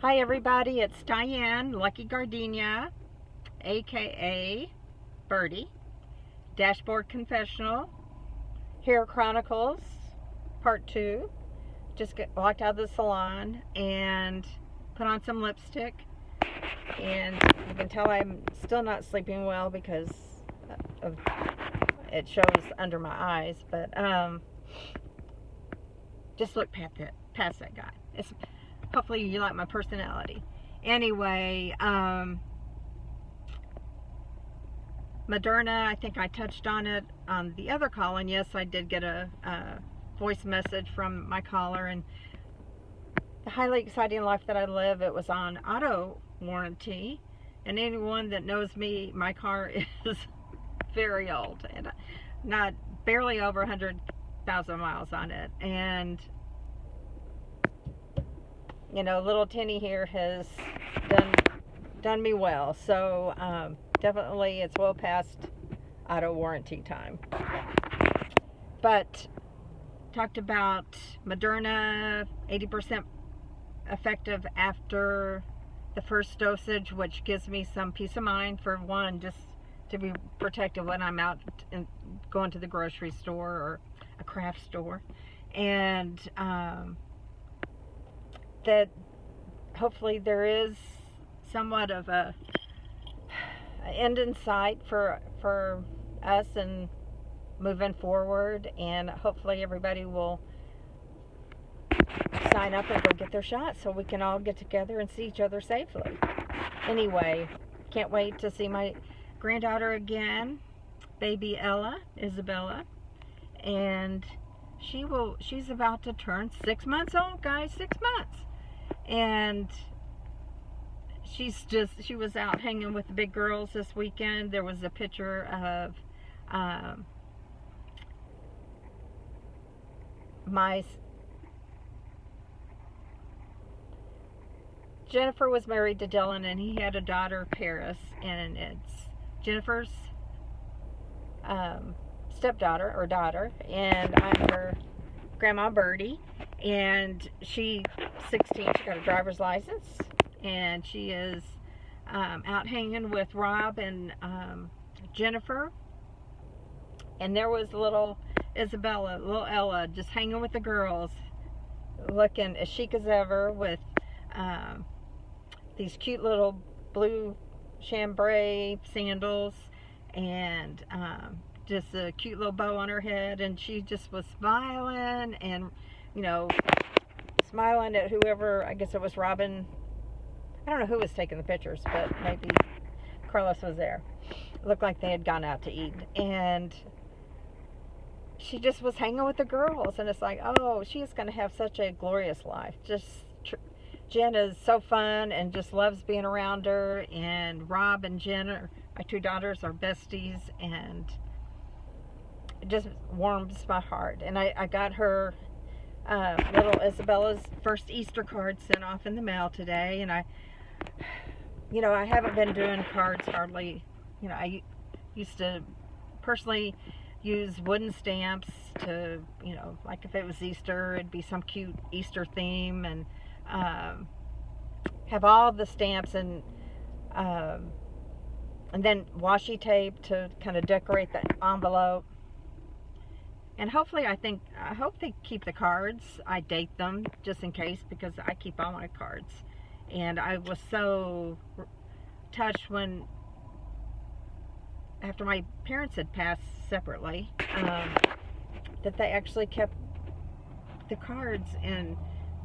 Hi everybody, it's Diane, Lucky Gardenia, aka Birdie, Dashboard Confessional, Hair Chronicles, Part 2. Just walked out of the salon and put on some lipstick, and you can tell I'm still not sleeping well because of it shows under my eyes, but just look past that guy. Hopefully you like my personality. Anyway, Moderna, I think I touched on it on the other call, and yes, I did get a voice message from my caller, and the highly exciting life that I live, it was on auto warranty, and anyone that knows me, my car is very old, and not barely over 100,000 miles on it, and you know, little Tinny here has done me well. So definitely it's well past auto warranty time. But talked about Moderna, 80% effective after the first dosage, which gives me some peace of mind. For one, just to be protected when I'm out and going to the grocery store or a craft store. And that hopefully there is somewhat of a end in sight for us and moving forward, and hopefully everybody will sign up and go get their shot so we can all get together and see each other safely. Anyway, can't wait to see my granddaughter again, baby Isabella, and she's about to turn 6 months old, guys. 6 months. And she was out hanging with the big girls this weekend. There was a picture of Jennifer was married to Dylan, and he had a daughter, Paris, and it's Jennifer's stepdaughter or daughter, and I'm her grandma Birdie, and she's 16. She got a driver's license, and she is out hanging with Rob and Jennifer, and there was little Isabella, little Ella, just hanging with the girls, looking as chic as ever with these cute little blue chambray sandals, and just a cute little bow on her head, and she just was smiling, and you know, smiling at whoever, I guess it was Robin. I don't know who was taking the pictures, but maybe Carlos was there. It looked like they had gone out to eat, and she just was hanging with the girls, and it's like, oh, she is going to have such a glorious life. Jen is so fun and just loves being around her, and Rob and Jen, my two daughters, are besties, and it just warms my heart. And I got her little Isabella's first Easter card sent off in the mail today, and I haven't been doing cards hardly. You know, I used to personally use wooden stamps to, you know, like if it was Easter, it'd be some cute Easter theme, and have all the stamps, and then washi tape to kind of decorate the envelope. And hopefully, I hope they keep the cards. I date them just in case, because I keep all my cards. And I was so touched when, after my parents had passed separately, that they actually kept the cards, and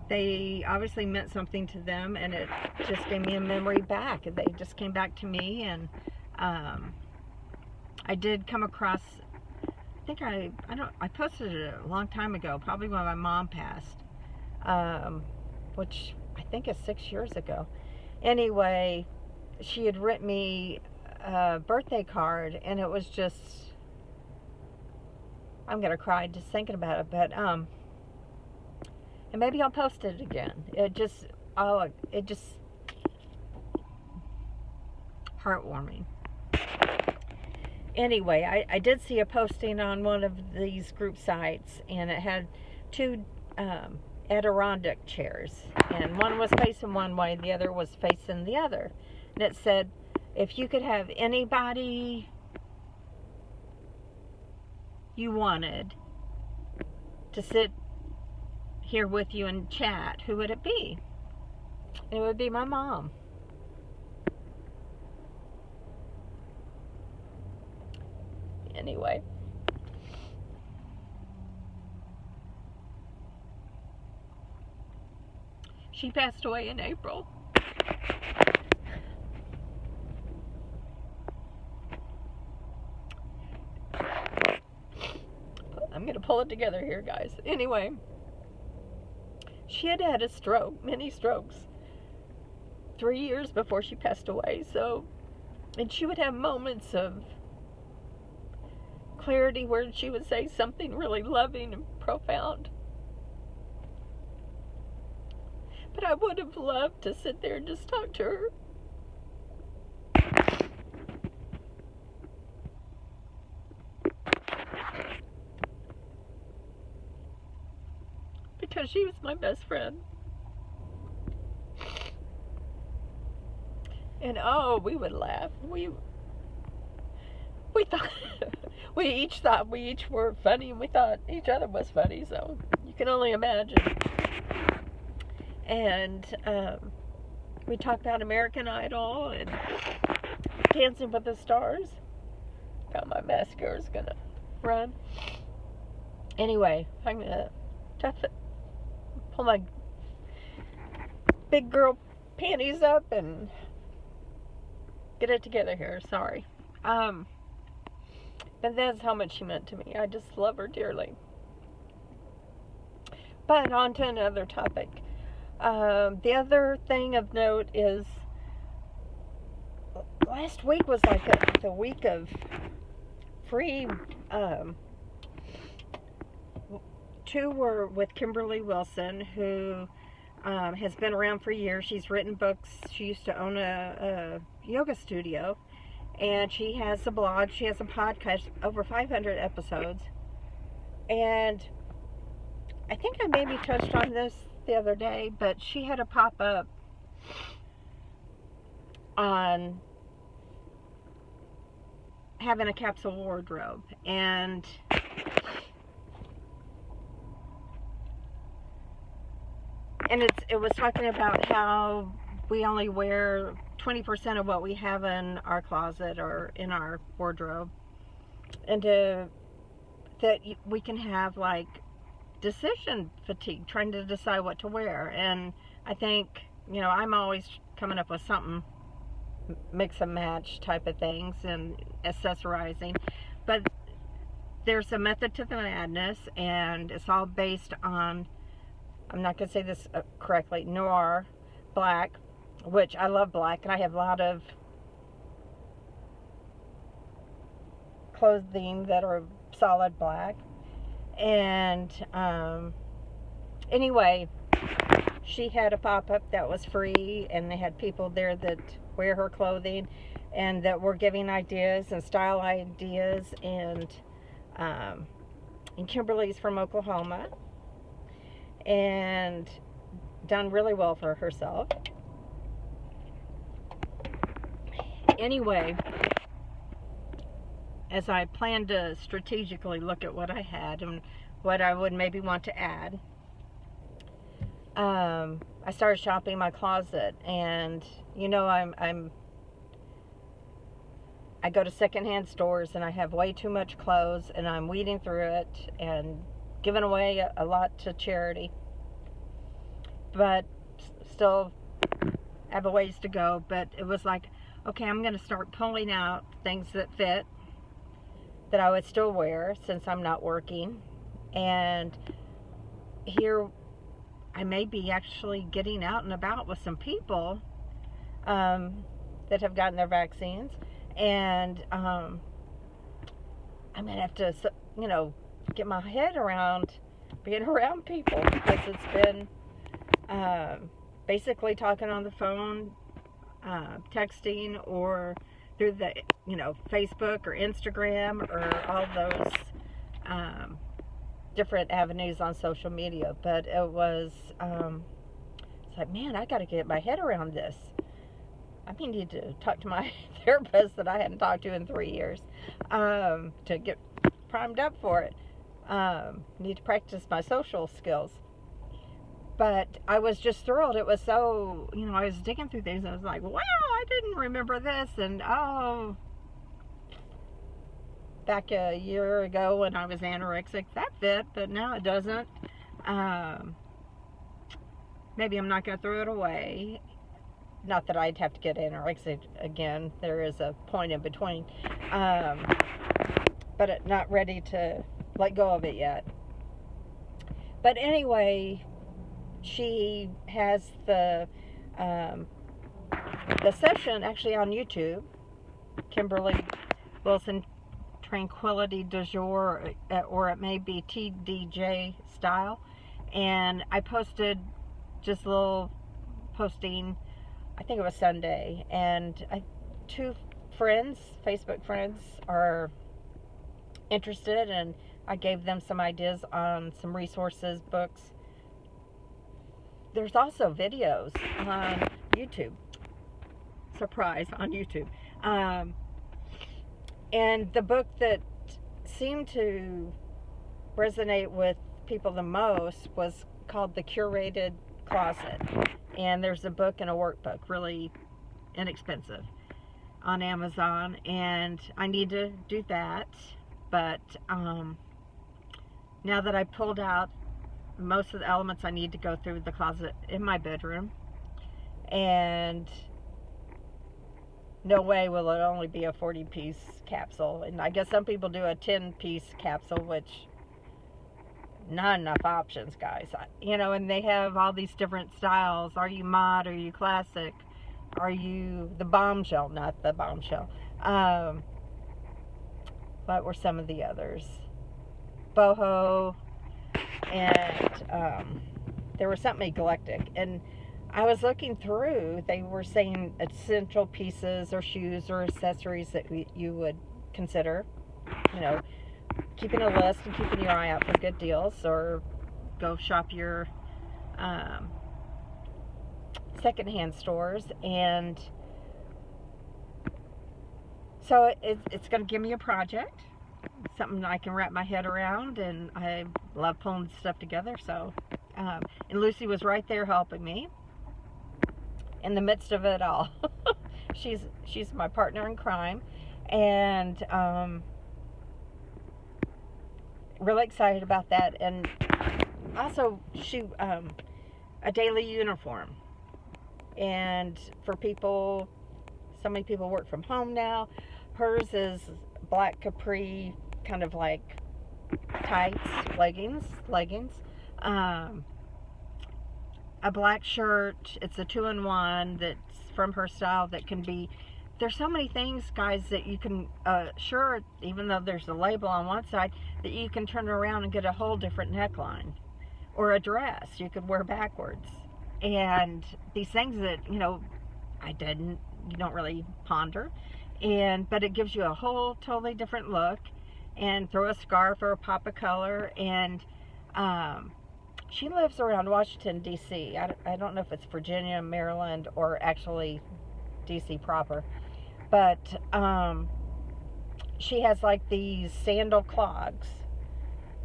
they obviously meant something to them, and it just gave me a memory back. They just came back to me, and I did come across, I posted it a long time ago, probably when my mom passed, which I think is 6 years ago. Anyway, she had written me a birthday card, and it was just, I'm gonna cry just thinking about it, but and maybe I'll post it again. It just heartwarming. Anyway, I did see a posting on one of these group sites, and it had two Adirondack chairs, and one was facing one way, the other was facing the other. And it said, if you could have anybody you wanted to sit here with you and chat, who would it be? It would be my mom. Anyway. She passed away in April. I'm going to pull it together here, guys. Anyway, she had had a stroke, many strokes, 3 years before she passed away. So, and she would have moments of clarity where she would say something really loving and profound. But I would have loved to sit there and just talk to her. Because she was my best friend. And oh, we would laugh. We thought, we each were funny, and we thought each other was funny, so you can only imagine. And we talked about American Idol and Dancing with the Stars. God, my mascara's gonna run. Anyway, I'm gonna pull my big girl panties up and get it together here. Sorry. But that's how much she meant to me. I just love her dearly. But on to another topic. The other thing of note is last week was like the week of free. Two were with Kimberly Wilson, who has been around for years. She's written books. She used to own a yoga studio, and she has a blog. She has a podcast, over 500 episodes. And I think I maybe touched on this the other day, but she had a pop-up on having a capsule wardrobe, and it was talking about how we only wear 20% of what we have in our closet or in our wardrobe, and that we can have like decision fatigue, trying to decide what to wear. And I think, I'm always coming up with something mix and match type of things and accessorizing, but there's a method to the madness, and it's all based on, I'm not going to say this correctly, noir, black, which I love black, and I have a lot of clothing that are solid black. And anyway, she had a pop-up that was free, and they had people there that wear her clothing and that were giving ideas and style ideas. And Kimberly's from Oklahoma and done really well for herself. Anyway, as I planned to strategically look at what I had and what I would maybe want to add, I started shopping my closet, and I go to secondhand stores, and I have way too much clothes, and I'm weeding through it and giving away a lot to charity, but still have a ways to go. But it was like, okay, I'm going to start pulling out things that fit, that I would still wear since I'm not working. And here I may be actually getting out and about with some people that have gotten their vaccines, and I'm going to have to, get my head around being around people, because it's been basically talking on the phone, texting, or through the Facebook or Instagram or all those different avenues on social media, but it was, it's like, man, I got to get my head around this. I need to talk to my therapist that I hadn't talked to in 3 years, to get primed up for it. Need to practice my social skills. But I was just thrilled. It was so, I was digging through things and I was like, wow, I didn't remember this. And back a year ago when I was anorexic, that fit, but now it doesn't. Maybe I'm not going to throw it away. Not that I'd have to get anorexic again. There is a point in between. But not ready to let go of it yet. But anyway, she has the session actually on YouTube. Kimberly Wilson, Tranquility du jour, or it may be TDJ style. And I posted just a little posting, I think it was Sunday, and two friends, Facebook friends, are interested, and I gave them some ideas on some resources, books. There's also videos on YouTube. Surprise, on YouTube. And the book that seemed to resonate with people the most was called The Curated Closet. And there's a book and a workbook, really inexpensive, on Amazon. And I need to do that. But now that I pulled out most of the elements I need to go through the closet in my bedroom, and no way will it only be a 40-piece capsule. And I guess some people do a 10-piece capsule, which not enough options, guys. And they have all these different styles. Are you mod? Are you classic? Are you the bombshell? Not the bombshell. What were some of the others? Boho, and there was something eclectic. And I was looking through, they were saying essential pieces or shoes or accessories that you would consider, keeping a list and keeping your eye out for good deals, or go shop your secondhand stores. And so it's going to give me a project, something I can wrap my head around, and I love pulling stuff together. So, and Lucy was right there helping me in the midst of it all. she's my partner in crime, and really excited about that. And also a daily uniform. And for people, so many people work from home now. Hers is black capri, kind of like tights, leggings, a black shirt. It's a 2-in-1 that's from her style that can be, there's so many things, guys, that you can, shirt, even though there's a label on one side, that you can turn around and get a whole different neckline. Or a dress you could wear backwards. And these things that, you don't really ponder. But it gives you a whole totally different look. And throw a scarf or a pop of color. And she lives around Washington, D.C. I don't know if it's Virginia, Maryland, or actually D.C. proper. But she has like these sandal clogs.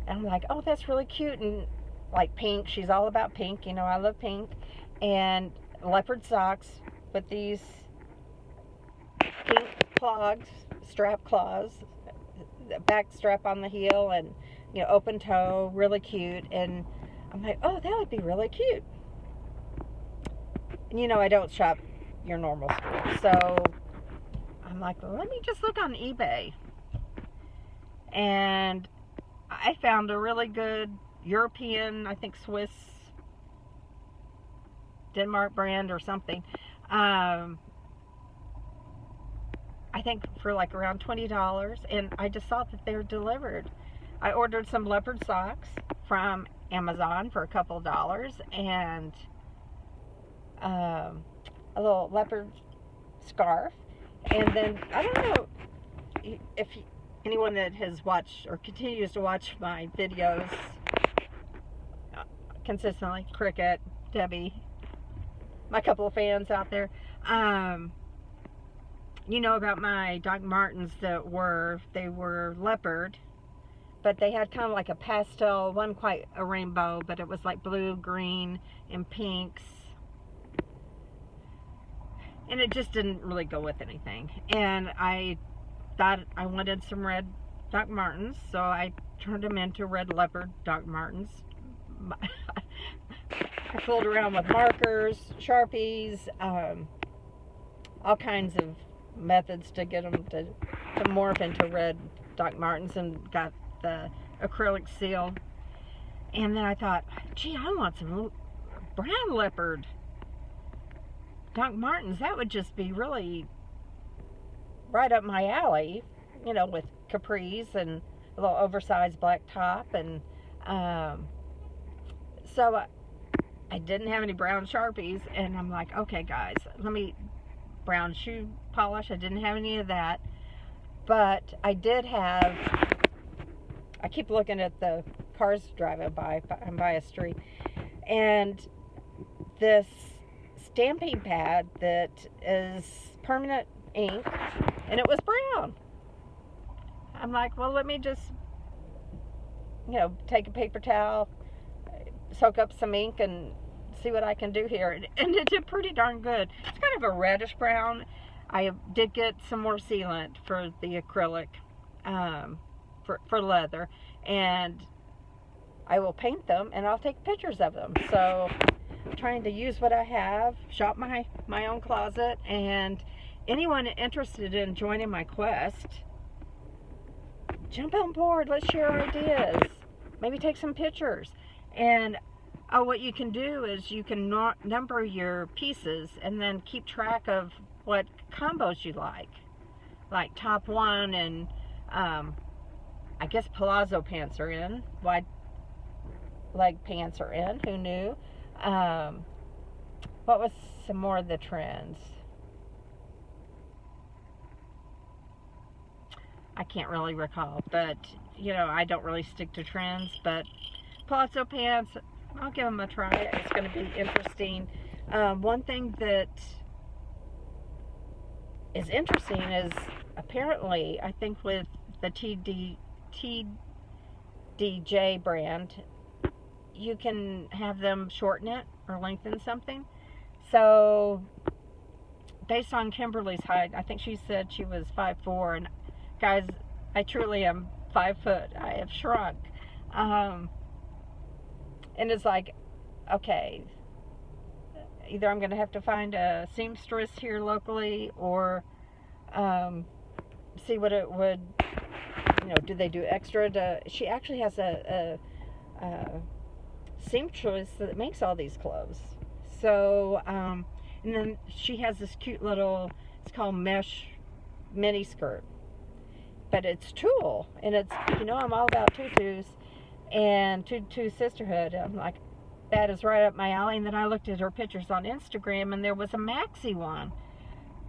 And I'm like, oh, that's really cute. And like pink. She's all about pink. I love pink. And leopard socks with these pink clogs, strap claws, back strap on the heel, and open toe, really cute. And I'm like, oh, that would be really cute. And I don't shop your normal store, so I'm like, well, let me just look on eBay. And I found a really good European, I think Swiss, Denmark brand or something. I think for like around $20, and I just saw that they're delivered. I ordered some leopard socks from Amazon for a couple of dollars, and a little leopard scarf. And then, I don't know if anyone that has watched or continues to watch my videos consistently. Cricket, Debbie, my couple of fans out there. You know about my Doc Martens that they were leopard, but they had kind of like a pastel, wasn't quite a rainbow, but it was like blue, green, and pinks. And it just didn't really go with anything. And I thought I wanted some red Doc Martens, so I turned them into red leopard Doc Martens. I fooled around with markers, Sharpies, all kinds of methods to get them to morph into red Doc Martens, and got the acrylic seal. And then I thought, gee, I want some brown leopard Doc Martens. That would just be really right up my alley, you know, with capris and a little oversized black top. And so I didn't have any brown Sharpies, and I'm like, okay guys, brown shoe polish. I didn't have any of that, but I did have, I keep looking at the cars driving by. I'm by a street, and this stamping pad that is permanent ink, and it was brown. I'm like, well, let me just, you know, take a paper towel, soak up some ink, and see what I can do here. And it did pretty darn good. It's kind of a reddish brown. I did get some more sealant for the acrylic, for leather, and I will paint them, and I'll take pictures of them. So I'm trying to use what I have, shop my own closet, and anyone interested in joining my quest, jump on board. Let's share ideas. Maybe take some pictures. And what you can do is you can number your pieces and then keep track of what combos you like top one, and I guess palazzo pants are in, wide leg pants are in. Who knew? What was some more of the trends? I can't really recall, but you know, I don't really stick to trends. But palazzo pants, I'll give them a try. It's going to be interesting. One thing that is interesting is, apparently, I think with the TDJ brand, you can have them shorten it or lengthen something. So based on Kimberly's height, I think she said she was 5'4", and guys, I truly am 5 foot. I have shrunk. And it's like, okay, either I'm going to have to find a seamstress here locally, or see what it would, you know, do they do extra to, she actually has a seamstress that makes all these clothes. So, and then she has this cute little, it's called mesh mini skirt, but it's tulle, and it's, you know, I'm all about tutus and tutu sisterhood. I'm like, that is right up my alley. And then I looked at her pictures on Instagram, and there was a maxi one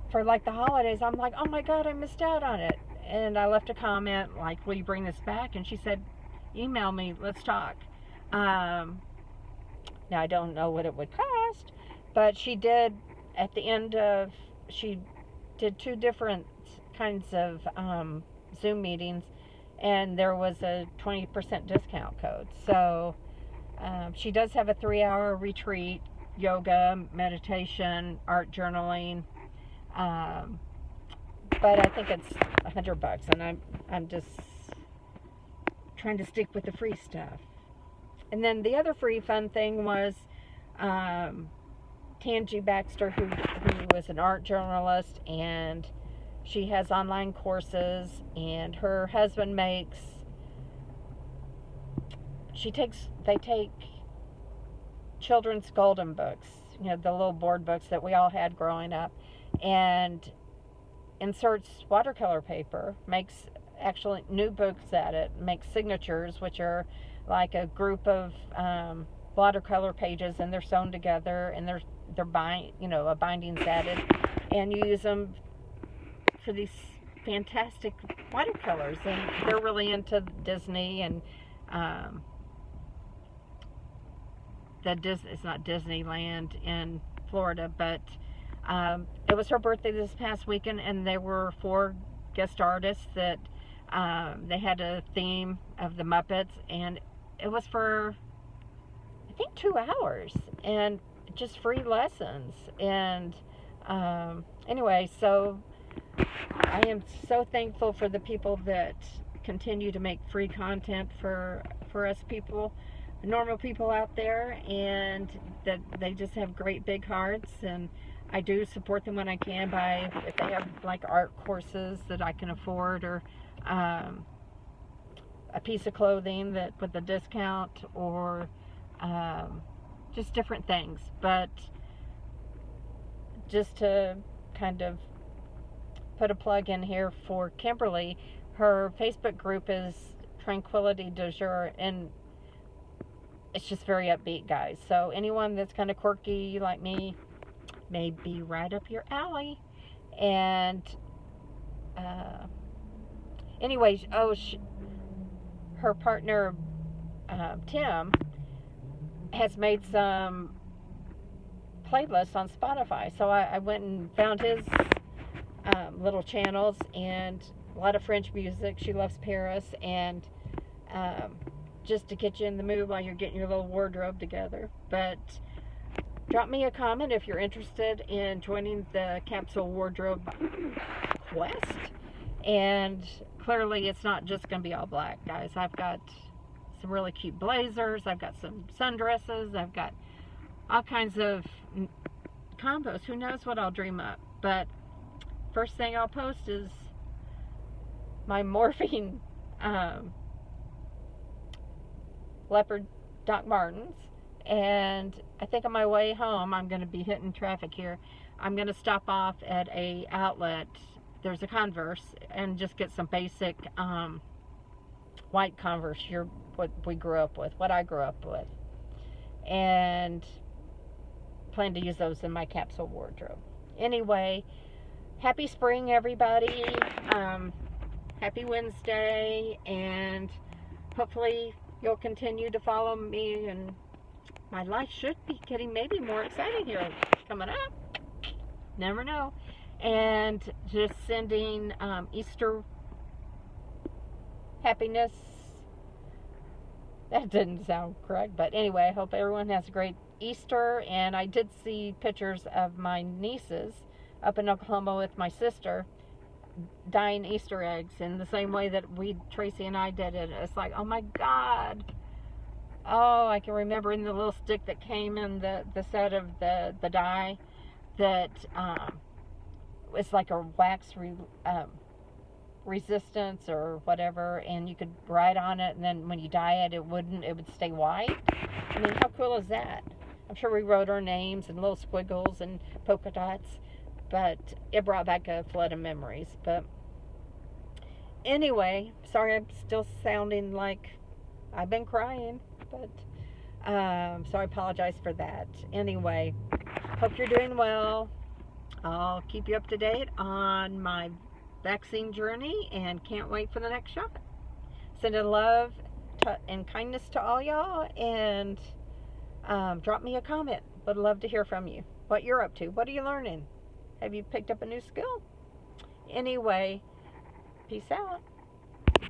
for like the holidays. I'm like, oh my God, I missed out on it. And I left a comment like, will you bring this back? And she said, email me, let's talk. Now I don't know what it would cost, but she did, at the end of, she did 2 different kinds of Zoom meetings, and there was a 20% discount code. So she does have a 3-hour retreat, yoga, meditation, art journaling, but I think it's $100, and I'm just trying to stick with the free stuff. And then the other free fun thing was Tangi Baxter, who was an art journalist, and she has online courses, and her husband they take children's golden books, you know, the little board books that we all had growing up, and inserts watercolor paper, makes actually new books at it, makes signatures, which are like a group of watercolor pages, and they're sewn together, and they're a binding's added, and you use them for these fantastic watercolors. And they're really into Disney and it's not Disneyland in Florida, but it was her birthday this past weekend, and there were 4 guest artists that they had a theme of the Muppets, and it was for, I think, 2 hours, and just free lessons. And anyway, so I am so thankful for the people that continue to make free content for us people, normal people out there, and that they just have great big hearts. And I do support them when I can by, if they have like art courses that I can afford, or a piece of clothing that with a discount, or just different things. But just to kind of put a plug in here for Kimberly, her Facebook group is Tranquility jour, and it's just very upbeat, guys. So anyone that's kind of quirky like me may be right up your alley. And anyways, her partner Tim has made some playlists on Spotify, so I went and found his little channels, and a lot of French music. She loves Paris, and just to get you in the mood while you're getting your little wardrobe together. But drop me a comment if you're interested in joining the capsule wardrobe quest. And clearly it's not just going to be all black, guys. I've got some really cute blazers, I've got some sundresses, I've got all kinds of combos. Who knows what I'll dream up. But first thing I'll post is my morphine leopard Doc Martens. And I think on my way home, I'm going to be hitting traffic here. I'm going to stop off at a outlet. There's a Converse, and just get some basic white Converse. What we grew up with, what I grew up with, and plan to use those in my capsule wardrobe. Anyway, happy spring, everybody. Happy Wednesday, and hopefully you'll continue to follow me, and my life should be getting maybe more exciting here coming up. Never know. And just sending Easter happiness. That didn't sound correct, but anyway, I hope everyone has a great Easter. And I did see pictures of my nieces up in Oklahoma with my sister dyeing Easter eggs in the same way that Tracy and I did it. It's like, oh my God. Oh, I can remember in the little stick that came in the set of the dye, that it's like a wax resistance or whatever, and you could write on it, and then when you dye it, it would stay white. I mean, how cool is that? I'm sure we wrote our names and little squiggles and polka dots, but it brought back a flood of memories. But anyway, sorry I'm still sounding like I've been crying, but so I apologize for that. Anyway, hope you're doing well. I'll keep you up to date on my vaccine journey, and can't wait for the next shot. Sending love and kindness to all y'all, and drop me a comment. Would love to hear from you. What you're up to. What are you learning? Have you picked up a new skill? Anyway, peace out.